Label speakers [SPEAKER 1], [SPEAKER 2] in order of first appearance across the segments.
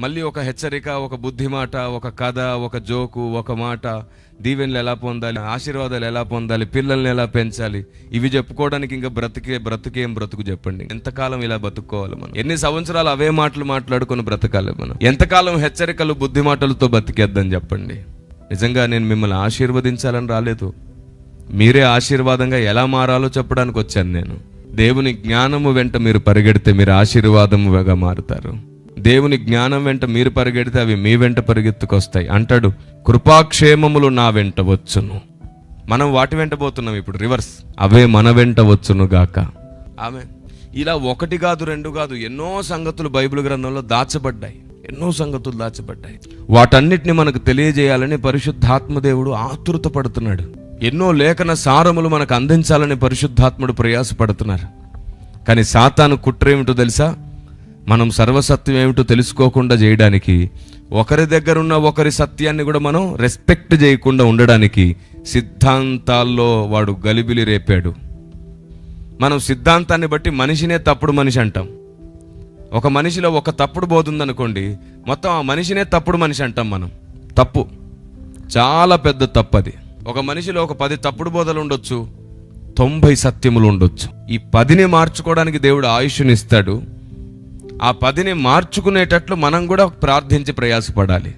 [SPEAKER 1] మళ్ళీ ఒక హెచ్చరిక, ఒక బుద్ధి మాట, ఒక కథ, ఒక జోకు, ఒక మాట, దీవెనలు ఎలా పొందాలి, ఆశీర్వాదాలు ఎలా పొందాలి, పిల్లల్ని ఎలా పెంచాలి, ఇవి చెప్పుకోవడానికి ఇంకా బ్రతుకేం బ్రతుకు చెప్పండి. ఎంతకాలం ఇలా బతుక్కోవాలి మనం? ఎన్ని సంవత్సరాలు అవే మాటలు మాట్లాడుకొని బ్రతకాలి మనం? ఎంతకాలం హెచ్చరికలు, బుద్ధి మాటలతో బతికేద్దాం చెప్పండి. నిజంగా నేను మిమ్మల్ని ఆశీర్వదించాలని రాలేదు. మీరే ఆశీర్వాదంగా ఎలా మారాలో చెప్పడానికి వచ్చాను నేను. దేవుని జ్ఞానము వెంట మీరు పరిగెడితే మీరు ఆశీర్వాదముగా మారుతారు. దేవుని జ్ఞానం వెంట మీరు పరిగెడితే అవి మీ వెంట పరిగెత్తుకొస్తాయి. అంటాడు, కృపాక్షేమములు నా వెంట వచ్చును. మనం వాటి వెంట పోతున్నాం ఇప్పుడు, రివర్స్. అవే మన వెంట వచ్చును గాక. ఆమె ఇలా ఒకటి కాదు, రెండు కాదు, ఎన్నో సంగతులు బైబిల్ గ్రంథంలో దాచబడ్డాయి. ఎన్నో సంగతులు దాచబడ్డాయి. వాటన్నిటిని మనకు తెలియజేయాలని పరిశుద్ధాత్మ దేవుడు ఆతురత పడుతున్నాడు. ఎన్నో లేఖన సారములు మనకు అందించాలని పరిశుద్ధాత్ముడు ప్రయాసపడుతున్నారు. కానీ సాతాను కుట్ర ఏమిటో తెలుసా? మనం సర్వసత్యం ఏమిటో తెలుసుకోకుండా చేయడానికి, ఒకరి దగ్గర ఉన్న ఒకరి సత్యాన్ని కూడా మనం రెస్పెక్ట్ చేయకుండా ఉండడానికి సిద్ధాంతాల్లో వాడు గలిబిలి రేపాడు. మనం సిద్ధాంతాన్ని బట్టి మనిషినే తప్పుడు మనిషి అంటాం. ఒక మనిషిలో ఒక తప్పుడు బోధుందనుకోండి, మొత్తం ఆ మనిషినే తప్పుడు మనిషి అంటాం మనం. తప్పు, చాలా పెద్ద తప్పు అది. ఒక మనిషిలో ఒక 10 తప్పుడు బోధలు ఉండొచ్చు, 90 సత్యములు ఉండొచ్చు. ఈ 10ని మార్చుకోవడానికి దేవుడు ఆయుష్నిస్తాడు. ఆ 10ని మార్చుకునేటట్లు మనం కూడా ప్రార్థించి ప్రయాసపడాలి.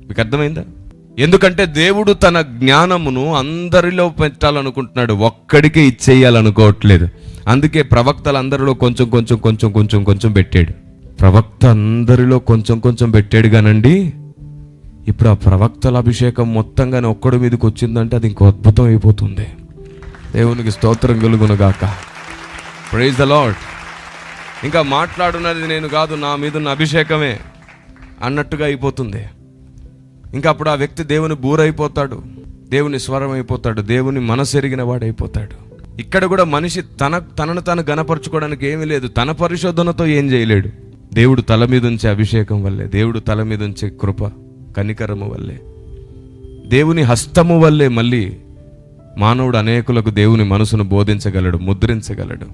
[SPEAKER 1] మీకు అర్థమైందా? ఎందుకంటే దేవుడు తన జ్ఞానమును అందరిలో పెట్టాలనుకుంటున్నాడు, ఒక్కడికే ఇచ్చేయాలనుకోవట్లేదు. అందుకే ప్రవక్తలు అందరిలో కొంచెం కొంచెం కొంచెం కొంచెం కొంచెం పెట్టాడు. ప్రవక్త అందరిలో కొంచెం కొంచెం పెట్టాడు కానండి, ఇప్పుడు ఆ ప్రవక్తల అభిషేకం మొత్తంగానే ఒక్కడి మీదకి వచ్చిందంటే అది ఇంకో అద్భుతం అయిపోతుంది. దేవునికి స్తోత్రం కలుగును గాక. Praise the Lord. ఇంకా మాట్లాడున్నది నేను కాదు, నా మీద ఉన్న అభిషేకమే అన్నట్టుగా అయిపోతుంది. ఇంకా అప్పుడు ఆ వ్యక్తి దేవుని బూరైపోతాడు, దేవుని స్వరం అయిపోతాడు, దేవుని మనసెరిగిన వాడైపోతాడు. ఇక్కడ కూడా మనిషి తనను తాను గణపరచుకోవడానికి ఏమీ లేదు. తన పరిశోధనతో ఏం చేయలేడు. దేవుడు తల మీద ఉంచే అభిషేకం వల్లే, దేవుడు తల మీద ఉంచే కృప కనికరము వల్లే, దేవుని హస్తము వల్లే మళ్ళీ మానవుడు అనేకులకు దేవుని మనసును బోధించగలడు, ముద్రించగలడు.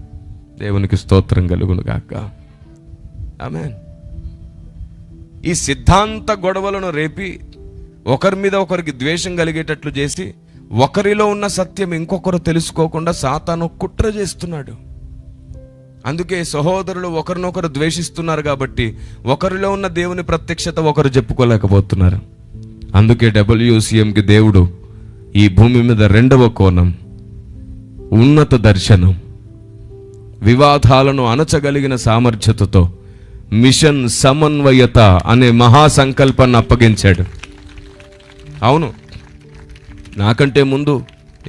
[SPEAKER 1] దేవునికి స్తోత్రం కలుగును గాక. ఆమేన్. ఈ సిద్ధాంత గొడవలను రేపి ఒకరి మీద ఒకరికి ద్వేషం కలిగేటట్లు చేసి ఒకరిలో ఉన్న సత్యం ఇంకొకరు తెలుసుకోకుండా సాతాను కుట్ర చేస్తున్నాడు. అందుకే సహోదరులు ఒకరినొకరు ద్వేషిస్తున్నారు కాబట్టి ఒకరిలో ఉన్న దేవుని ప్రత్యక్షత ఒకరు చెప్పుకోలేకపోతున్నారు. అందుకే WCMకి దేవుడు ఈ భూమి మీద 2వ కోణం, ఉన్నత దర్శనం, వివాదాలను అణచగలిగిన సామర్థ్యతతో మిషన్ సమన్వయత అనే మహాసంకల్పాన్ని అప్పగించాడు. అవును, నాకంటే ముందు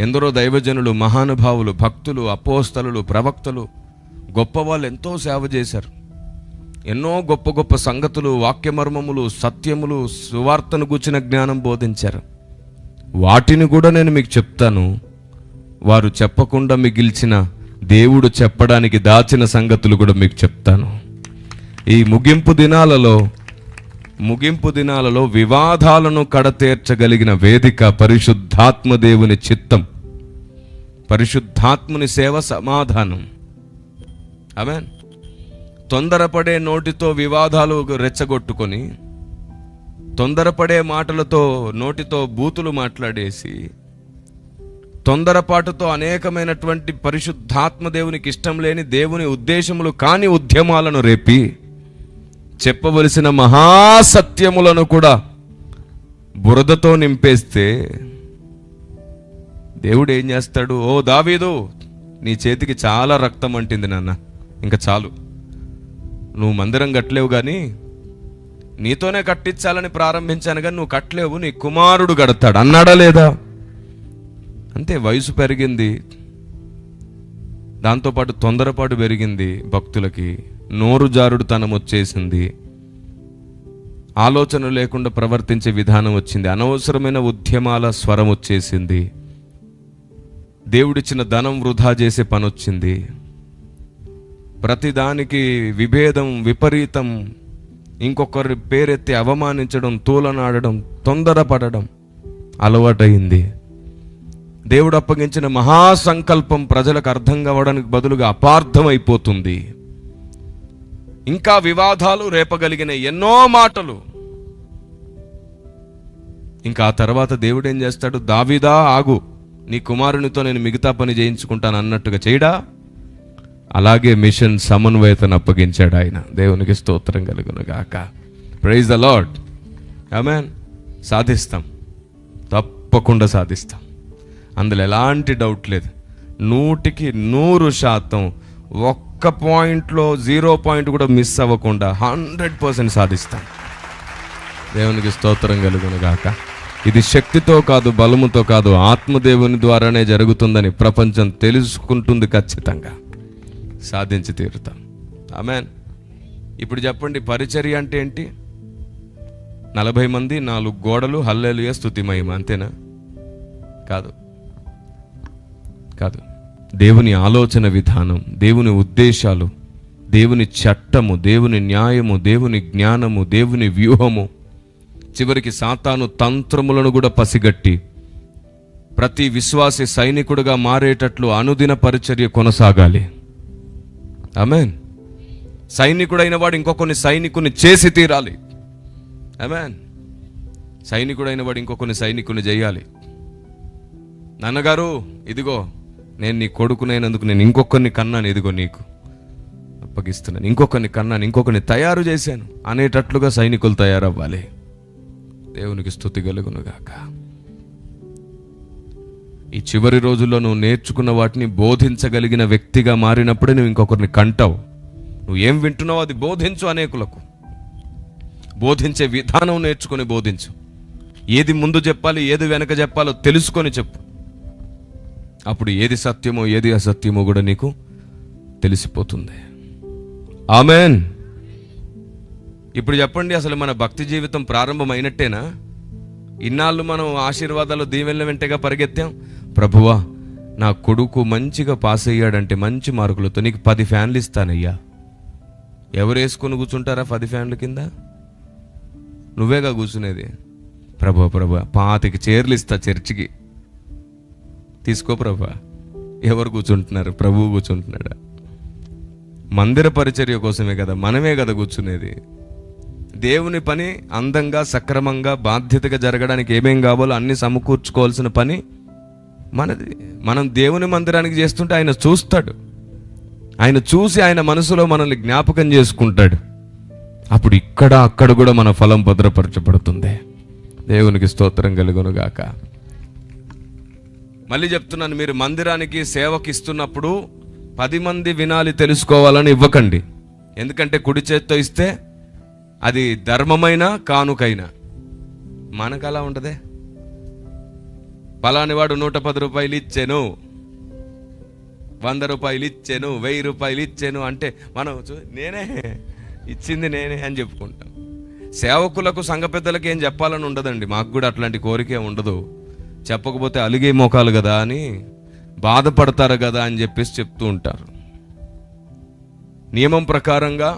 [SPEAKER 1] ఎందరో దైవజనులు, మహానుభావులు, భక్తులు, అపోస్తలులు, ప్రవక్తలు, గొప్పవాళ్ళు ఎంతో సేవ చేశారు. ఎన్నో గొప్ప గొప్ప సంగతులు, వాక్యమర్మములు, సత్యములు, సువార్తను గూర్చిన జ్ఞానం బోధించారు. వాటిని కూడా నేను మీకు చెప్తాను. వారు చెప్పకుండా మిగిల్చిన, దేవుడు చెప్పడానికి దాచిన సంగతులు కూడా మీకు చెప్తాను. ఈ ముగింపు దినాలలో వివాదాలను కడతేర్చగలిగిన వేదిక పరిశుద్ధాత్మ దేవుని చిత్తం, పరిశుద్ధాత్ముని సేవ, సమాధానం. ఆమేన్. తొందరపడే నోటితో వివాదాలు రెచ్చగొట్టుకొని, తొందరపడే మాటలతో నోటితో బూతులు మాట్లాడేసి, తొందరపాటుతో అనేకమైనటువంటి పరిశుద్ధాత్మ దేవునికి ఇష్టం లేని, దేవుని ఉద్దేశములు కాని ఉద్యమాలను రేపి చెప్పవలసిన మహాసత్యములను కూడా బురదతో నింపేస్తే దేవుడు ఏం చేస్తాడు? ఓ దావీదు, నీ చేతికి చాలా రక్తం అంటింది నాన్న, ఇంకా చాలు, నువ్వు మందిరం కట్టలేవు, కానీ నీతోనే కట్టించాలని ప్రారంభించాను కానీ నువ్వు కట్టలేవు, నీ కుమారుడు కడతాడు అన్నాడా లేదా? అంతే. వయసు పెరిగింది, దాంతోపాటు తొందరపాటు పెరిగింది, భక్తులకి నోరు జారుడుతనం వచ్చేసింది, ఆలోచన లేకుండా ప్రవర్తించే విధానం వచ్చింది, అనవసరమైన ఉద్యమాల స్వరం వచ్చేసింది, దేవుడిచ్చిన ధనం వృధా చేసే పని వచ్చింది, ప్రతిదానికి విభేదం, విపరీతం, ఇంకొకరి పేరెత్తి అవమానించడం, తూలనాడడం, తొందరపడడం అలవాటైంది. దేవుడు అప్పగించిన మహాసంకల్పం ప్రజలకు అర్థం కావడానికి బదులుగా అపార్థం అయిపోతుంది. ఇంకా వివాదాలు రేపగలిగిన ఎన్నో మాటలు. ఇంకా ఆ తర్వాత దేవుడు ఏం చేస్తాడు? దావీదా ఆగు, నీ కుమారునితో నేను మిగతా పని చేయించుకుంటాను అన్నట్టుగా చేయడా? అలాగే మిషన్ సమన్వయతను అప్పగించాడు ఆయన. దేవునికి స్తోత్రం కలుగును గాక. Praise the Lord. ఆమేన్. సాధిస్తాం, తప్పకుండా సాధిస్తాం. అందులో ఎలాంటి డౌట్ లేదు. 100% ఒక్క పాయింట్లో 0 పాయింట్ కూడా మిస్ అవ్వకుండా 100% సాధిస్తాం. దేవునికి స్తోత్రం కలుగును గాక. ఇది శక్తితో కాదు, బలముతో కాదు, ఆత్మదేవుని ద్వారానే జరుగుతుందని ప్రపంచం తెలుసుకుంటుంది. ఖచ్చితంగా సాధించి తీరుతాం. ఆమేన్. ఇప్పుడు చెప్పండి, పరిచర్య అంటే ఏంటి? 40 మంది, 4 గోడలు, హల్లెలూయా, స్తుతి మహిమ, అంతేనా? కాదు, కాదు. దేవుని ఆలోచన విధానం, దేవుని ఉద్దేశాలు, దేవుని చట్టము, దేవుని న్యాయము, దేవుని జ్ఞానము, దేవుని వ్యూహము, చివరికి సాతాను తంత్రములను కూడా పసిగట్టి ప్రతి విశ్వాసి సైనికుడుగా మారేటట్లు అనుదిన పరిచర్య కొనసాగాలి. ఆమేన్. సైనికుడైన వాడు ఇంకొకరిని సైనికుని చేసి తీరాలి. ఆమేన్. సైనికుడైన వాడు ఇంకొకరిని సైనికుని చేయాలి. నాన్నగారు, ఇదిగో నేను నీ కొడుకునైనందుకు నేను ఇంకొకరిని కన్నాను, ఇదిగో నీకు అప్పగిస్తున్నాను, ఇంకొకరిని కన్నాను, ఇంకొకరిని తయారు చేశాను అనేటట్లుగా సైనికులు తయారవ్వాలి. దేవునికి స్తుతి కలుగును గాక. ఈ చివరి రోజుల్లో నువ్వు నేర్చుకున్న వాటిని బోధించగలిగిన వ్యక్తిగా మారినప్పుడే నువ్వు ఇంకొకరిని కంటావు. నువ్వు ఏం వింటున్నావు అది బోధించు. అనేకులకు బోధించే విధానం నేర్చుకొని బోధించు. ఏది ముందు చెప్పాలి, ఏది వెనక చెప్పాలో తెలుసుకొని చెప్పు. అప్పుడు ఏది సత్యమో ఏది అసత్యమో కూడా నీకు తెలిసిపోతుంది. ఆమేన్. ఇప్పుడు చెప్పండి, అసలు మన భక్తి జీవితం ప్రారంభమైనట్టేనా? ఇన్నాళ్ళు మనం ఆశీర్వాదాలు దీవెనల వెంటగా పరిగెత్తాం. ప్రభువా, నా కొడుకు మంచిగా పాస్ అయ్యాడంటే మంచి మార్కులతో నీకు 10 ఫ్యాన్లు ఇస్తానయ్యా. ఎవరు వేసుకొని కూర్చుంటారా 10 ఫ్యాన్ల కింద? నువ్వేగా కూర్చునేది. ప్రభా 25 చైర్లు ఇస్తా చర్చికి, తీసుకో ప్రభా. ఎవరు కూర్చుంటున్నారు? ప్రభువు కూర్చుంటున్నాడా? మందిర పరిచర్య కోసమే కదా, మనమే కదా కూర్చునేది. దేవుని పని అందంగా, సక్రమంగా, బాధ్యతగా జరగడానికి ఏమేం కావాలో అన్ని సమకూర్చుకోవాల్సిన పని మనది. మనం దేవుని మందిరానికి చేస్తుంటే ఆయన చూస్తాడు. ఆయన చూసి ఆయన మనసులో మనల్ని జ్ఞాపకం చేసుకుంటాడు. అప్పుడు ఇక్కడ అక్కడ కూడా మన ఫలం భద్రపరచబడుతుంది. దేవునికి స్తోత్రం కలుగును గాక. మళ్ళీ చెప్తున్నాను, మీరు మందిరానికి సేవకి ఇస్తున్నప్పుడు 10 మంది వినాలి తెలుసుకోవాలని ఇవ్వకండి. ఎందుకంటే కుడి చేత్తో ఇస్తే అది ధర్మమైనా కానుకైనా. మనకు అలా ఉండదే. పలాని వాడు 110 రూపాయలు ఇచ్చాను, 100 రూపాయలు ఇచ్చాను, 1000 రూపాయలు ఇచ్చాను అంటే మనం నేనే ఇచ్చింది నేనే అని చెప్పుకుంటాం. సేవకులకు, సంఘ పెద్దలకు ఏం చెప్పాలని ఉండదండి. మాకు కూడా అట్లాంటి కోరికే ఉండదు. చెప్పకపోతే అలిగే మోకాలు కదా అని, బాధపడతారు కదా అని చెప్పేసి చెప్తూ ఉంటారు. నియమం ప్రకారంగా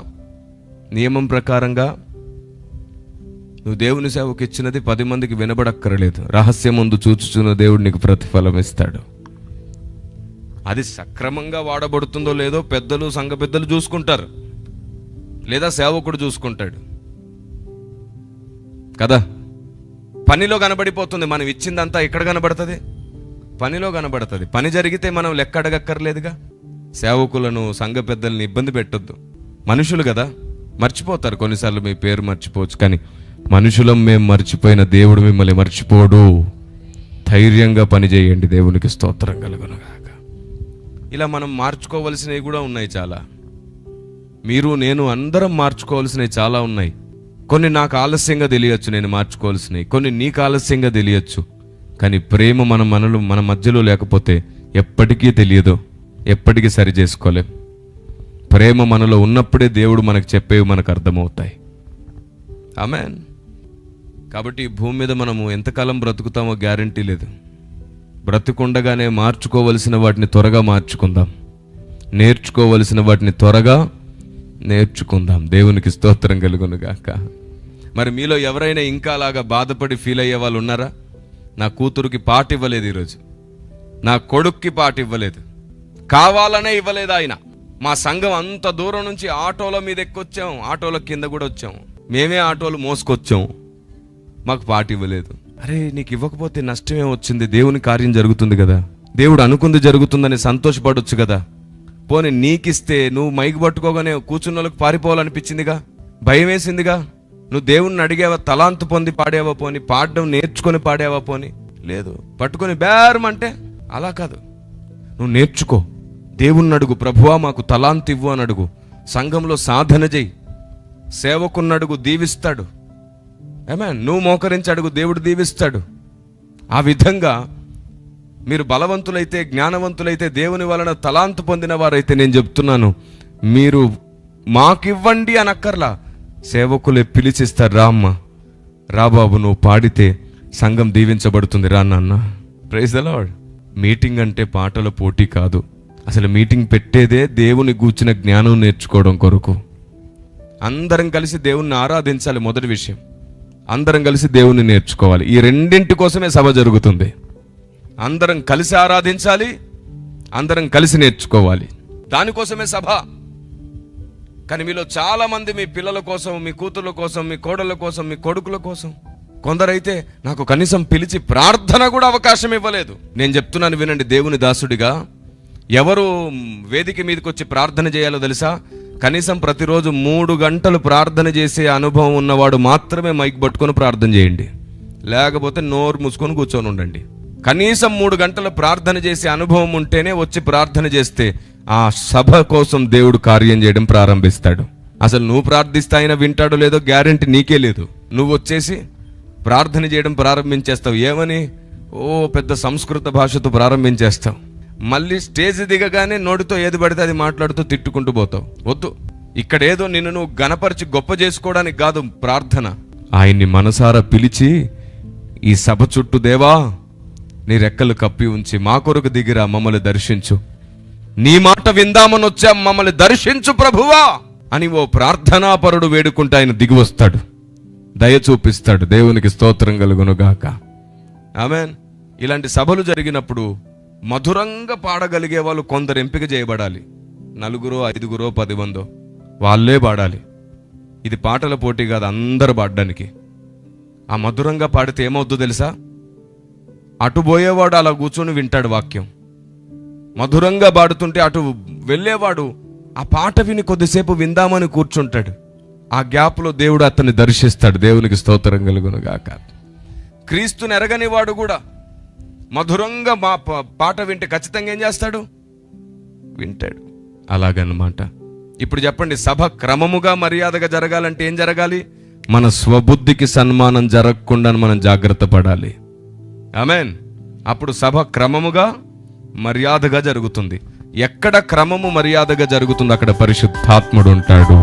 [SPEAKER 1] నువ్వు దేవుని సేవకు ఇచ్చినది 10 మందికి వినబడక్కర్లేదు. రహస్యమందు చూచుచున్న దేవుడు నీకు ప్రతిఫలం ఇస్తాడు. అది సక్రమంగా వాడబడుతుందో లేదో పెద్దలు, సంఘ పెద్దలు చూసుకుంటారు, లేదా సేవకుడు చూసుకుంటాడు కదా. పనిలో కనబడిపోతుంది. మనం ఇచ్చిందంతా ఎక్కడ కనబడుతుంది? పనిలో కనబడుతుంది. పని జరిగితే మనం లెక్క అడగక్కర్లేదుగా. సేవకులను, సంఘ పెద్దల్ని ఇబ్బంది పెట్టొద్దు. మనుషులు కదా, మర్చిపోతారు. కొన్నిసార్లు మీ పేరు మర్చిపోవచ్చు, కానీ మనుషులం మేము మర్చిపోయిన దేవుడు మిమ్మల్ని మర్చిపోడు. ధైర్యంగా పనిచేయండి. దేవునికి స్తోత్రం కలుగును గాక. ఇలా మనం మార్చుకోవలసినవి కూడా ఉన్నాయి చాలా. మీరు, నేను అందరం మార్చుకోవాల్సినవి చాలా ఉన్నాయి. కొన్ని నాకు ఆలస్యంగా తెలియచ్చు నేను మార్చుకోవాల్సినవి, కొన్ని నీకు ఆలస్యంగా తెలియచ్చు. కానీ ప్రేమ మన మధ్యలో లేకపోతే ఎప్పటికీ తెలియదు, ఎప్పటికీ సరి చేసుకోలేం. ప్రేమ మనలో ఉన్నప్పుడే దేవుడు మనకు చెప్పేవి మనకు అర్థమవుతాయి. ఆమేన్. కాబట్టి ఈ భూమి మీద మనము ఎంతకాలం బ్రతుకుతామో గ్యారంటీ లేదు. బ్రతుకుండగానే మార్చుకోవలసిన వాటిని త్వరగా మార్చుకుందాం, నేర్చుకోవలసిన వాటిని త్వరగా నేర్చుకుందాం. దేవునికి స్తోత్రం కలుగును గాక. మరి మీలో ఎవరైనా ఇంకా అలాగా బాధపడి ఫీల్ అయ్యే వాళ్ళు ఉన్నారా? నా కూతురుకి పాట ఇవ్వలేదు ఈరోజు, నా కొడుక్కి పాట ఇవ్వలేదు, కావాలనే ఇవ్వలేదు ఆయన. మా సంఘం అంత దూరం నుంచి ఆటోల మీద ఎక్కొచ్చాం, ఆటోల కింద కూడా వచ్చాం, మేమే ఆటోలు మోసుకొచ్చాం, మాకు పాట ఇవ్వలేదు. అరే నీకు ఇవ్వకపోతే నష్టమే వచ్చింది, దేవుని కార్యం జరుగుతుంది కదా, దేవుడు అనుకుంది జరుగుతుందని సంతోషపడొచ్చు కదా. పోనీ నీకిస్తే నువ్వు మైకు పట్టుకోగానే కూర్చున్న వాళ్ళకి పారిపోవాలనిపించిందిగా, భయం వేసిందిగా. నువ్వు దేవుణ్ణి అడిగావా, తలాంతు పొంది పాడావా పోని, పాడడం నేర్చుకొని పాడావా పోని, లేదు. పట్టుకొని బేరమంటే అలా కాదు, నువ్వు నేర్చుకో, దేవుణ్ణి అడుగు, ప్రభువా మాకు తలాంతు ఇవ్వు అని అడుగు, సంఘంలో సాధన చేయి, సేవకుని అడుగు, దీవిస్తాడు. ఆమేన్. నువ్వు మోకరించి అడుగు, దేవుడు దీవిస్తాడు. ఆ విధంగా మీరు బలవంతులైతే, జ్ఞానవంతులైతే, దేవుని వలన తలాంతు పొందిన వారైతే నేను చెప్తున్నాను, మీరు మాకివ్వండి అనక్కర్లా, సేవకులే పిలిచిస్తారు, రా అమ్మ, రా బాబు, నువ్వు పాడితే సంఘం దీవించబడుతుంది, రా నాన్న. Praise the lord. మీటింగ్ అంటే పాటల పోటీ కాదు, అసలు మీటింగ్ పెట్టేదే దేవుని గూర్చిన జ్ఞానం నేర్చుకోవడం కొరకు. అందరం కలిసి దేవుణ్ణి ఆరాధించాలి. మొదటి విషయం, అందరం కలిసి దేవుణ్ణి నేర్చుకోవాలి. ఈ రెండింటి కోసమే సభ జరుగుతుంది. అందరం కలిసి ఆరాధించాలి, అందరం కలిసి నేర్చుకోవాలి, దానికోసమే సభ. కానీ మీలో చాలా మంది మీ పిల్లల కోసం, మీ కూతుర్ల కోసం, మీ కోడళ్ళ కోసం, మీ కొడుకుల కోసం, కొందరైతే నాకు కనీసం పిలిచి ప్రార్థన కూడా అవకాశం ఇవ్వలేదు. నేను చెప్తున్నాను వినండి, దేవుని దాసుడిగా, ఎవరు వేదిక మీదకి వచ్చి ప్రార్థన చేయాలో తెలుసా? కనీసం ప్రతిరోజు 3 గంటలు ప్రార్థన చేసే అనుభవం ఉన్నవాడు మాత్రమే మైక్ పట్టుకొని ప్రార్థన చేయండి, లేకపోతే నోరు మూసుకొని కూర్చొని ఉండండి. కనీసం 3 గంటలు ప్రార్థన చేసే అనుభవం ఉంటేనే వచ్చి ప్రార్థన చేస్తే ఆ సభ కోసం దేవుడు కార్యం చేయడం ప్రారంభిస్తాడు. అసలు నువ్వు ప్రార్థిస్తే ఆయన వింటాడో లేదో గ్యారెంటీ నీకే లేదు. నువ్వు వచ్చేసి ప్రార్థన చేయడం ప్రారంభించేస్తావు, ఏమని? ఓ పెద్ద సంస్కృత భాషతో ప్రారంభించేస్తావు. మళ్ళీ స్టేజ్ దిగగానే నోటితో ఏది పడితే అది మాట్లాడుతూ తిట్టుకుంటూ పోతావు. వద్దు, ఇక్కడ ఏదో నిన్ను నువ్వు గణపరిచి గొప్ప చేసుకోవడానికి కాదు ప్రార్థన. ఆయన్ని మనసారా పిలిచి, ఈ సభ చుట్టూ దేవా నీ రెక్కలు కప్పి ఉంచి మా కొరకు దిగిరా, మమ్మల్ని దర్శించు, నీ మాట విందామని వచ్చాం, మమ్మల్ని దర్శించు ప్రభువా అని ఓ ప్రార్థనాపరుడు వేడుకుంటే ఆయన దిగి వస్తాడు, దయ చూపిస్తాడు. దేవునికి స్తోత్రం కలుగునుగాక. ఆమేన్. ఇలాంటి సభలు జరిగినప్పుడు మధురంగా పాడగలిగే వాళ్ళు కొందరు ఎంపిక చేయబడాలి. 4, 5, 10 మందో వాళ్ళే పాడాలి. ఇది పాటల పోటీ కాదు, అందరు పాడడానికి. ఆ మధురంగా పాడితే ఏమవుద్దో తెలుసా? అటు పోయేవాడు అలా కూర్చొని వింటాడు వాక్యం. మధురంగా పాడుతుంటే అటు వెళ్ళేవాడు ఆ పాట విని కొద్దిసేపు విందామని కూర్చుంటాడు. ఆ గ్యాప్లో దేవుడు అతన్ని దర్శిస్తాడు. దేవునికి స్తోత్రం కలుగునుగాక. క్రీస్తుని ఎరగని వాడు కూడా మధురంగా మా పాట వింటే ఖచ్చితంగా ఏం చేస్తాడు? వింటాడు. అలాగన్నమాట. ఇప్పుడు చెప్పండి, సభ క్రమముగా మర్యాదగా జరగాలంటే ఏం జరగాలి? మన స్వబుద్ధికి సన్మానం జరగకుండా మనం జాగ్రత్త పడాలి. ఆమేన్. అప్పుడు సభ క్రమముగా మర్యాదగా జరుగుతుంది. ఎక్కడ క్రమము మర్యాదగా జరుగుతుందో అక్కడ పరిశుద్ధాత్ముడు ఉంటాడు.